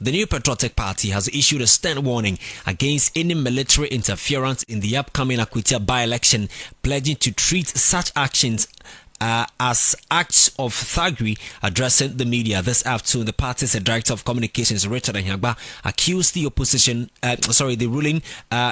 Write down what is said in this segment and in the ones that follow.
The New Patriotic Party has issued a stern warning against any military interference in the upcoming Akwatia by-election, pledging to treat such actions as acts of thuggery. Addressing the media this afternoon, the party's director of communications, Richard Jakpa, accused the the ruling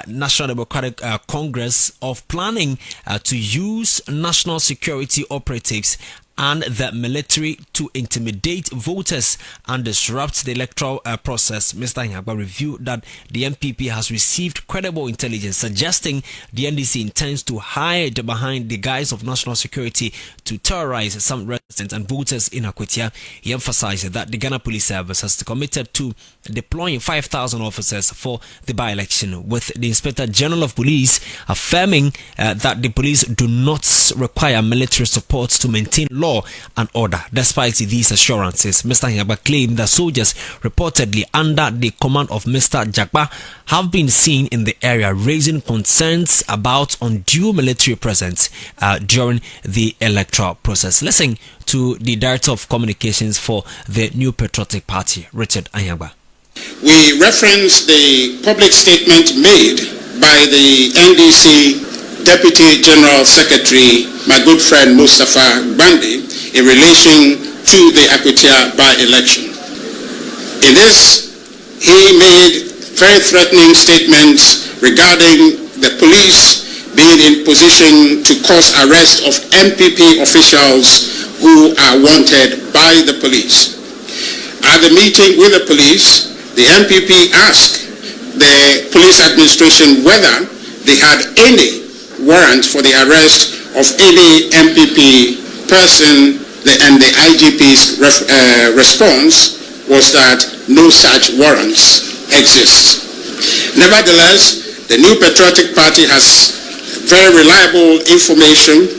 National Democratic Congress of planning to use national security operatives and the military to intimidate voters and disrupt the electoral process. Mr. Jakpa revealed that the NPP has received credible intelligence suggesting the NDC intends to hide behind the guise of national security to terrorize some residents and voters in Akwatia. He emphasized that the Ghana Police Service has committed to deploying 5,000 officers for the by-election, with the Inspector General of Police affirming that the police do not require military support to maintain law and order. Despite these assurances, Mr. Jakpa claimed that soldiers reportedly under the command of Mr. Jakpa have been seen in the area, raising concerns about undue military presence during the electoral process. Listen to the Director of Communications for the New Patriotic Party, Richard Jakpa. We reference the public statement made by the NDC Deputy General Secretary, my good friend Mustafa Bandi, in relation to the Akwatia by-election. In this, he made very threatening statements regarding the police being in position to cause arrest of NPP officials who are wanted by the police. At the meeting with the police, the NPP asked the police administration whether they had any warrant for the arrest of any MPP person, and the IGP's response was that no such warrants exist. Nevertheless, the New Patriotic Party has very reliable information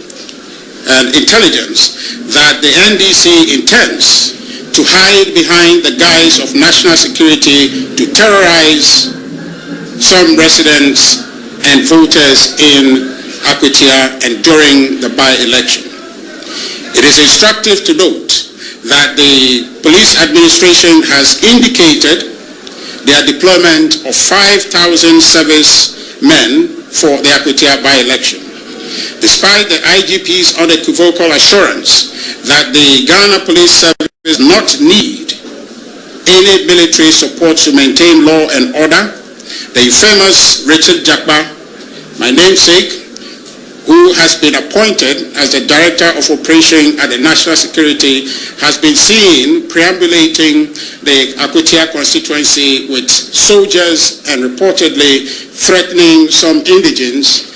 and intelligence that the NDC intends to hide behind the guise of national security to terrorize some residents and voters in Akwatia and during the by-election. It is instructive to note that the police administration has indicated their deployment of 5,000 service men for the Akwatia by-election. Despite the IGP's unequivocal assurance that the Ghana Police Service does not need any military support to maintain law and order, the infamous Richard Jakpa, my namesake, who has been appointed as the Director of Operation at the National Security, has been seen perambulating the Akwatia constituency with soldiers and reportedly threatening some indigents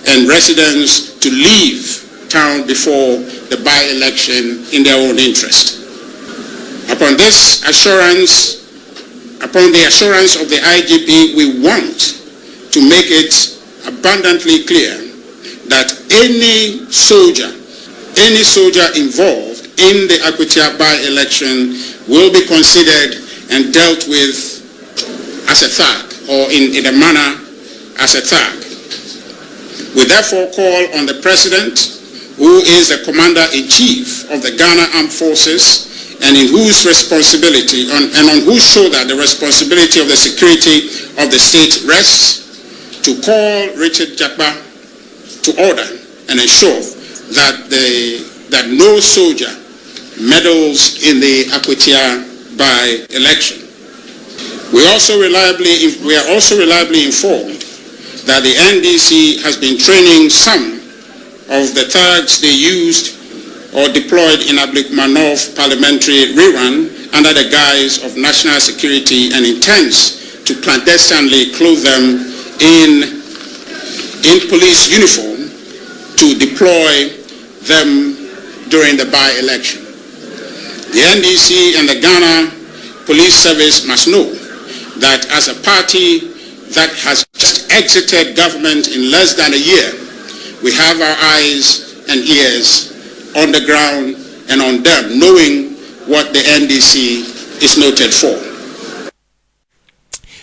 and residents to leave town before the by-election in their own interest. Upon the assurance of the IGP, we want to make it abundantly clear that any soldier involved in the Akwatia by-election will be considered and dealt with as a thug, or in a manner as a thug. We therefore call on the President, who is the Commander-in-Chief of the Ghana Armed Forces, and on whose shoulder the responsibility of the security of the state rests, to call Richard Jakpa to order and ensure that no soldier meddles in the Akwatia by-election. We are also reliably informed that the NDC has been training some of the thugs they used or deployed in Ablikuma North parliamentary rerun under the guise of national security and intends to clandestinely clothe them in police uniform to deploy them during the by-election. The NDC and the Ghana Police Service must know that as a party that has just exited government in less than a year, we have our eyes and ears on the ground and on them, knowing what the NDC is noted for.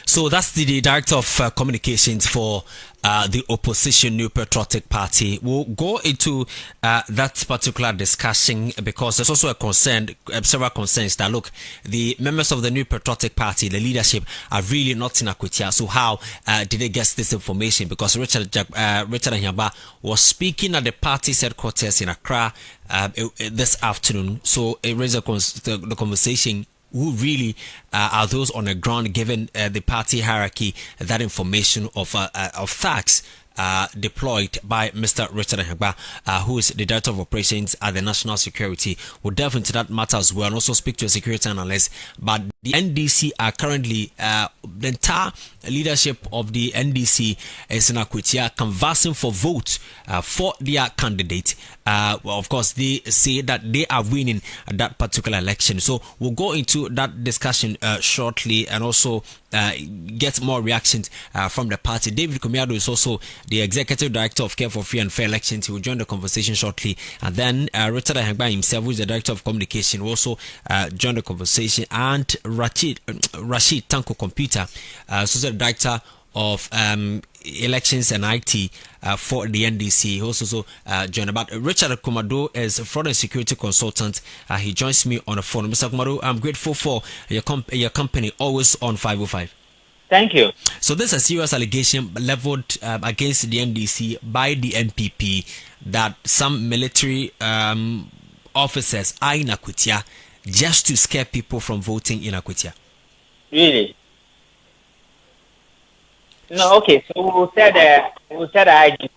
So that's the Director of Communications for the opposition New Patriotic Party. We'll go into that particular discussion because there's also a concern, several concerns that look, the members of the New Patriotic Party, the leadership, are really not in Akwatia. So how did they get this information? Because Richard Anyaba was speaking at the party's headquarters in Accra this afternoon. So it raised the conversation. Who really are those on the ground, given the party hierarchy, that information of facts deployed by Mr. Richard Jakpa, who is the Director of Operations at the National Security? We'll delve into that matter as well and also speak to a security analyst. But the NDC are currently, the entire leadership of the NDC is in Akwatia canvassing for votes for their candidate. Well, of course, they say that they are winning that particular election. So we'll go into that discussion shortly and also get more reactions from the party. David Kumiado is also the Executive Director of Care for Free and Fair Elections. He will join the conversation shortly. And then Richard Jakpa himself, who is the Director of Communication, will also join the conversation. And Rashid Tanko Computer, so the Director of Elections and IT for the NDC. He also joined about. Richard Kumado is a fraud and security consultant. He joins me on the phone. Mr. Kumado, I'm grateful for your company, always on 505. Thank you. So this is a serious allegation leveled against the NDC by the NPP that some military officers are in Akwatia just to scare people from voting in Akwatia. Really? No, okay. So we said IGP,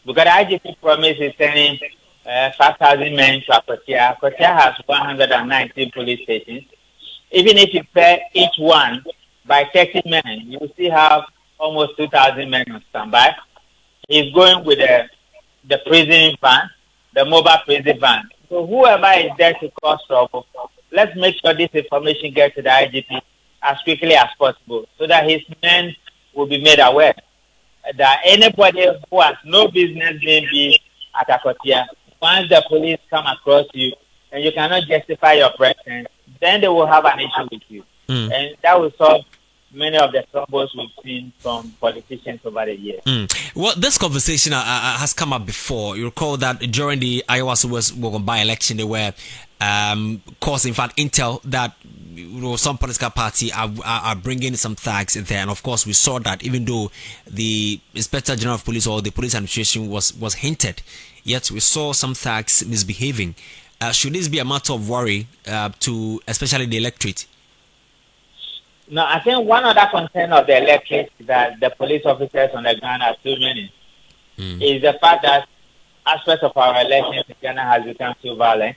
because the IGP promise is sending 5,000 men to Akwatia. Akwatia has 119 police stations. Even if you pay each one by 30 men, you will still have almost 2,000 men on standby. He's going with the prison van, the mobile prison van. So whoever is there to cause trouble, let's make sure this information gets to the IGP as quickly as possible so that his men will be made aware that anybody who has no business being at Akwatia, once the police come across you and you cannot justify your presence, then they will have an issue with you. And that will solve many of the troubles we've seen from politicians over the years. Well, this conversation has come up before. You recall that during the Iowa by-election, they were causing, in fact, intel that some political party are bringing some thugs there, and of course we saw that even though the Inspector General of Police or the police administration was hinted, yet we saw some thugs misbehaving. Should this be a matter of worry to especially the electorate? No, I think one other concern of the electorate is that the police officers on the ground are too many. Is the fact that aspects of our elections in Ghana has become too violent.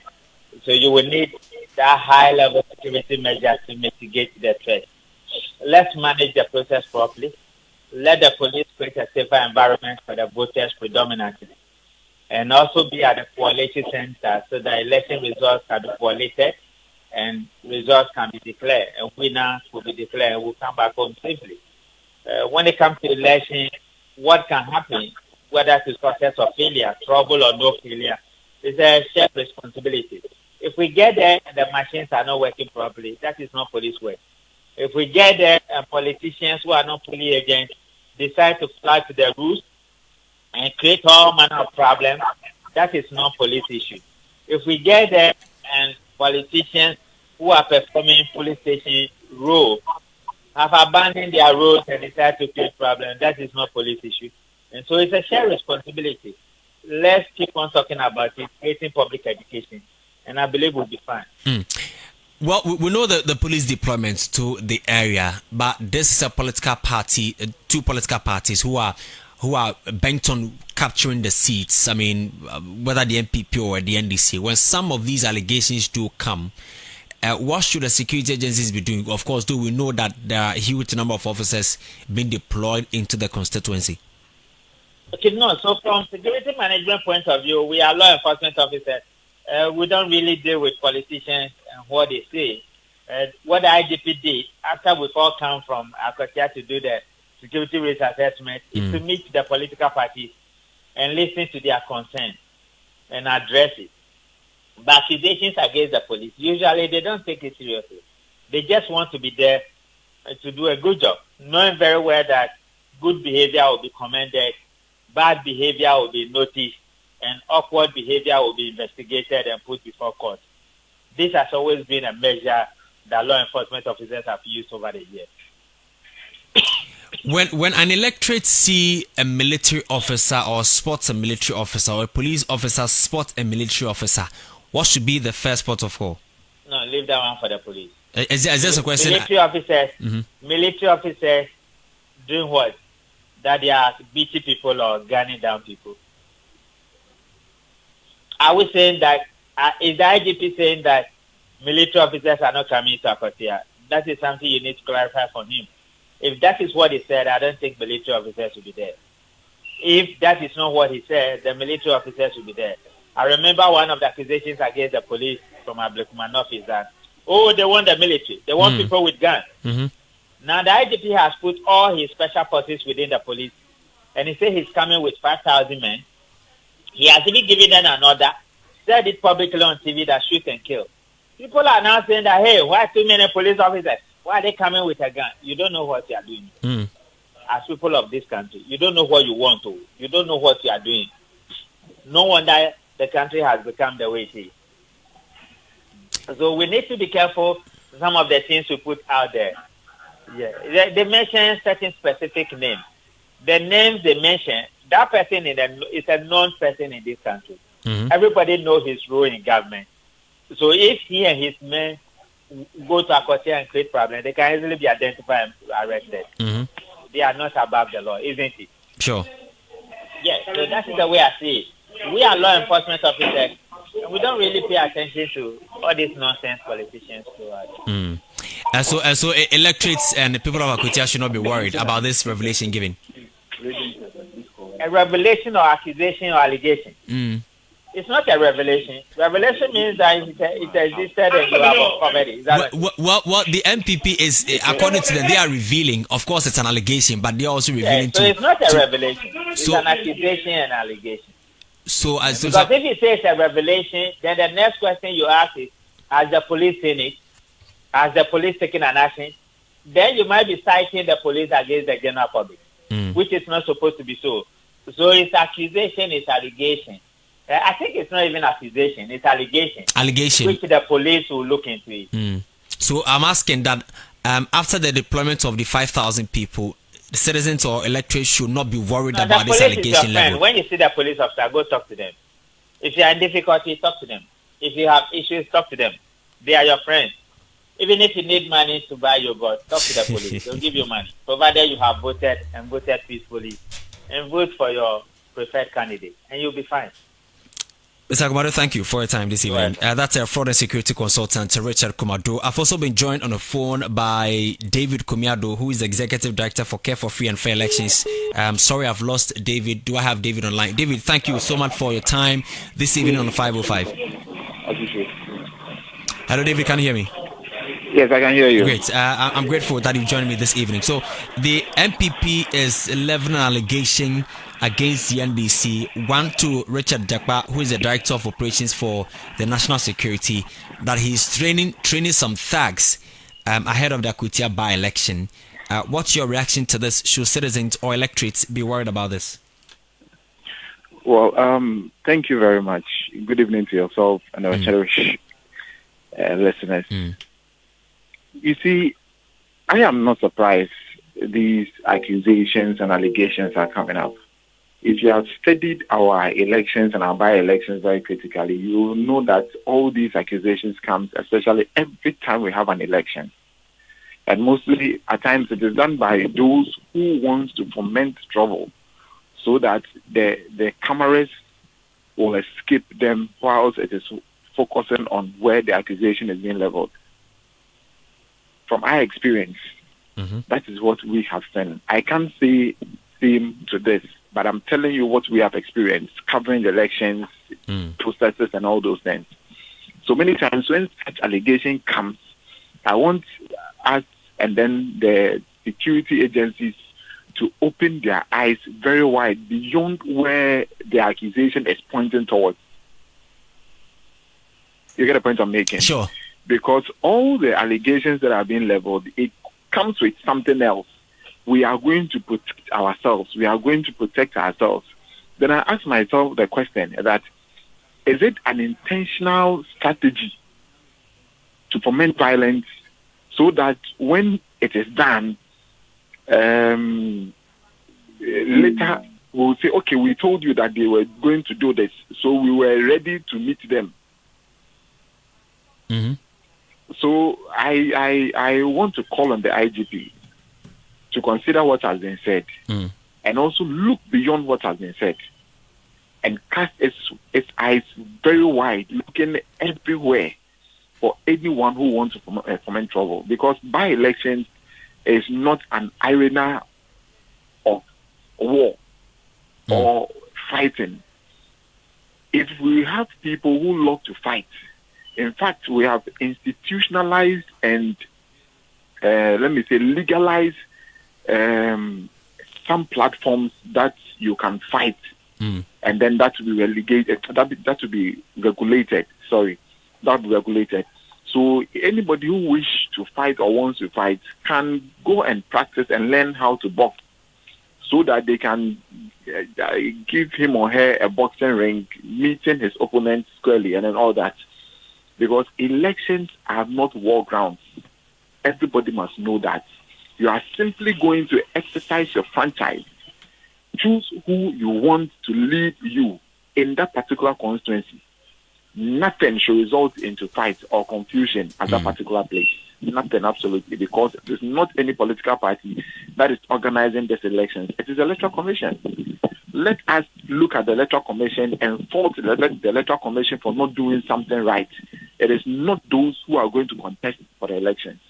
So you will need that high-level security measures to mitigate the threat. Let's manage the process properly. Let the police create a safer environment for the voters predominantly. And also be at the coalition center so that election results can be collated and results can be declared. And winners will be declared and will come back home safely. When it comes to election, what can happen, whether it's success or failure, trouble or no failure, is a shared responsibility. If we get there and the machines are not working properly, that is not police work. If we get there and politicians who are not fully agents decide to fly to the rules and create all manner of problems, that is not police issue. If we get there and politicians who are performing police station role have abandoned their roles and decide to create problems, that is not police issue. And so it's a shared responsibility. Let's keep on talking about it, creating public education, and I believe we'll be fine. Well, we know the police deployments to the area, but this is a political party, two political parties who are bent on capturing the seats. I mean, whether the NPP or the NDC. When some of these allegations do come, what should the security agencies be doing? Of course, do we know that there are a huge number of officers being deployed into the constituency? Okay, no. So from security management point of view, we are law enforcement officers. We don't really deal with politicians and what they say. What the IGP did after we all come from Akwatia to do the security risk assessment is to meet the political parties and listen to their concerns and address it. But accusations against the police, usually they don't take it seriously. They just want to be there to do a good job, knowing very well that good behavior will be commended, bad behavior will be noticed, and awkward behavior will be investigated and put before court. This has always been a measure that law enforcement officers have used over the years. When an electorate see a military officer or spots a military officer, or a police officer spots a military officer, what should be the first port of call? No, leave that one for the police. Is this a question? Military officers doing what? That they are beating people or gunning down people. Are we saying that, is the IGP saying that military officers are not coming to Akwatia? That is something you need to clarify from him. If that is what he said, I don't think military officers will be there. If that is not what he said, the military officers will be there. I remember one of the accusations against the police from Ablekumanov is that, they want the military. They want people with guns. Now, the IGP has put all his special forces within the police, and he said he's coming with 5,000 men. He has even given them an order, said it publicly on TV that shoot and kill. People are now saying that, hey, why too many police officers? Why are they coming with a gun? You don't know what you are doing. As people of this country, you don't know what you want to. You don't know what you are doing. No wonder the country has become the way it is. So we need to be careful some of the things we put out there. Yeah, they mention certain specific names. The names they mention, that person is a known person in this country. Everybody knows his role in government. So if he and his men go to Akwatia and create problems, they can easily be identified and arrested. They are not above the law, isn't it? Sure. Yes, so that is the way I see it. We are law enforcement officers, and we don't really pay attention to all these nonsense politicians do. And so electorates and the people of Akwatia should not be worried about this revelation given. A revelation or accusation or allegation. It's not a revelation. Revelation means that it existed and you have uncovered it. What the NPP is, according to them, they are revealing. Of course, it's an allegation, but they are also revealing. So it's not a revelation. It's an accusation and allegation. Because if you say it's a revelation, then the next question you ask is, has the police seen it? Has the police taken an action? Then you might be citing the police against the general public, which is not supposed to be so. So it's accusation, it's allegation. I think it's not even accusation, it's allegation. Allegation. Which the police will look into it. So I'm asking that after the deployment of the 5,000 people, the citizens or electors should not be worried about this allegation level. When you see the police officer, go talk to them. If you are in difficulty, talk to them. If you have issues, talk to them. They are your friends. Even if you need money to buy your God, talk to the police. They'll give you money, provided you have voted and voted peacefully, and vote for your preferred candidate, and you'll be fine. Mr. Kumado, thank you for your time this evening. That's a fraud and security consultant, Richard Kumado. I've also been joined on the phone by David Kumiado, who is Executive Director for Care for Free and Fair Elections. Sorry, I've lost David. Do I have David online? David, thank you so much for your time this evening on 505. Hello, David, can you hear me? Yes, I can hear you. Great. I'm grateful that you joined me this evening. So the NPP is leveling an allegation against the NDC, one to Richard Jakpa, who is the Director of Operations for the National Security, that he's training some thugs ahead of the Akwatia by-election. What's your reaction to this? Should citizens or electorates be worried about this? Well, thank you very much. Good evening to yourself and our cherished listeners. You see, I am not surprised these accusations and allegations are coming up. If you have studied our elections and our by-elections very critically, you will know that all these accusations come, especially every time we have an election. And mostly, at times, it is done by those who want to foment trouble so that the cameras will escape them whilst it is focusing on where the accusation is being leveled. From our experience, that is what we have seen. I can't say same to this, but I'm telling you what we have experienced, covering the elections, processes, and all those things. So many times when such allegation comes, I want us and then the security agencies to open their eyes very wide beyond where the accusation is pointing towards. You get the point I'm making? Sure. Because all the allegations that are being leveled, it comes with something else. we are going to protect ourselves. We are going to protect ourselves. Then I ask myself the question that, is it an intentional strategy to foment violence so that when it is done, later we'll say, okay, we told you that they were going to do this, so we were ready to meet them. Mm-hmm. So I want to call on the IGP to consider what has been said and also look beyond what has been said and cast its eyes very wide, looking everywhere for anyone who wants to foment trouble. Because by-elections is not an arena of war or fighting. If we have people who love to fight, in fact, we have institutionalized and, legalized some platforms that you can fight, and then that will be relegated. That will be regulated. Sorry, that will be regulated. So anybody who wishes to fight or wants to fight can go and practice and learn how to box, so that they can give him or her a boxing ring, meeting his opponent squarely, and then all that. Because elections are not war grounds. Everybody must know that. You are simply going to exercise your franchise. Choose who you want to lead you in that particular constituency. Nothing should result into fight or confusion at that particular place. Nothing, absolutely, because it is not any political party that is organizing these elections. It is the Electoral Commission. Let us look at the Electoral Commission and fault the Electoral Commission for not doing something right. It is not those who are going to contest for the elections.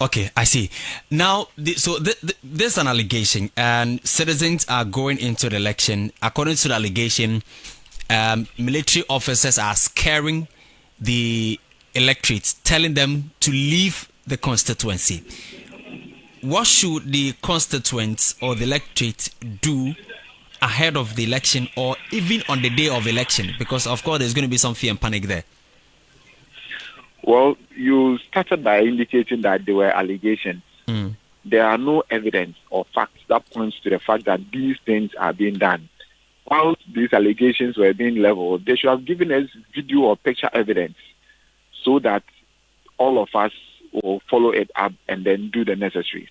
Okay, I see. Now, there's an allegation, and citizens are going into the election. According to the allegation, military officers are scaring the electorates, telling them to leave the constituency. What should the constituents or the electorate do ahead of the election or even on the day of election? Because, of course, there's going to be some fear and panic there. Well, you started by indicating that there were allegations. There are no evidence or facts that points to the fact that these things are being done. While these allegations were being leveled, they should have given us video or picture evidence so that all of us will follow it up and then do the necessary.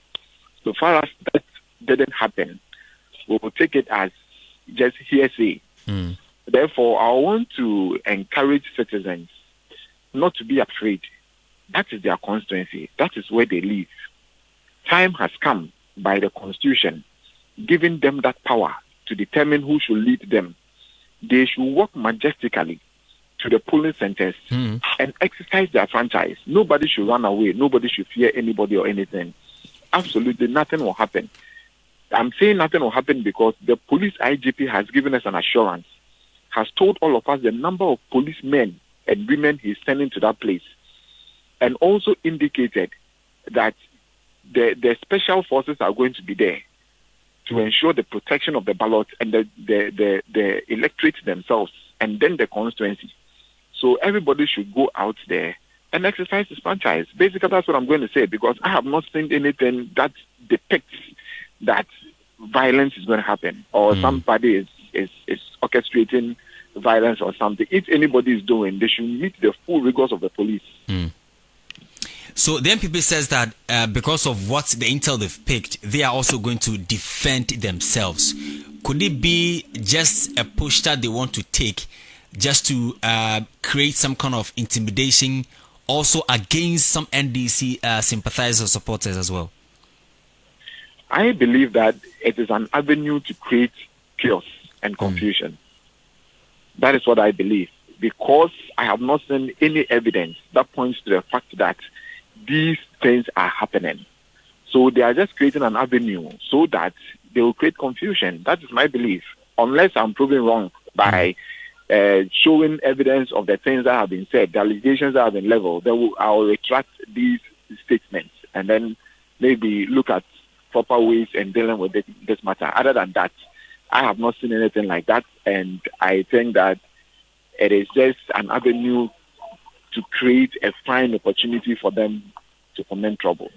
So far as that didn't happen, we will take it as just hearsay. Therefore, I want to encourage citizens not to be afraid. That is their constituency. That is where they live. Time has come by the Constitution, giving them that power to determine who should lead them. They should walk majestically to the polling centers and exercise their franchise. Nobody should run away. Nobody should fear anybody or anything. Absolutely nothing will happen. I'm saying nothing will happen because the police IGP has given us an assurance, has told all of us the number of policemen and women he's sending to that place, and also indicated that the special forces are going to be there to ensure the protection of the ballot and the electorates themselves and then the constituency. So everybody should go out there and exercise his franchise. Basically, that's what I'm going to say, because I have not seen anything that depicts that violence is going to happen or somebody is orchestrating violence or something. If anybody is doing, they should meet the full rigors of the police. So the NPP says that because of what the intel they've picked, they are also going to defend themselves. Could it be just a push that they want to take just to create some kind of intimidation also against some NDC sympathizers or supporters as well? I believe that it is an avenue to create chaos and confusion. That is what I believe, because I have not seen any evidence that points to the fact that these things are happening. So they are just creating an avenue so that they will create confusion. That is my belief. Unless I'm proven wrong by showing evidence of the things that have been said, the allegations that have been leveled, I will retract these statements and then maybe look at proper ways in dealing with this matter. Other than that, I have not seen anything like that, and I think that it is just an avenue to create a fine opportunity for them to foment trouble.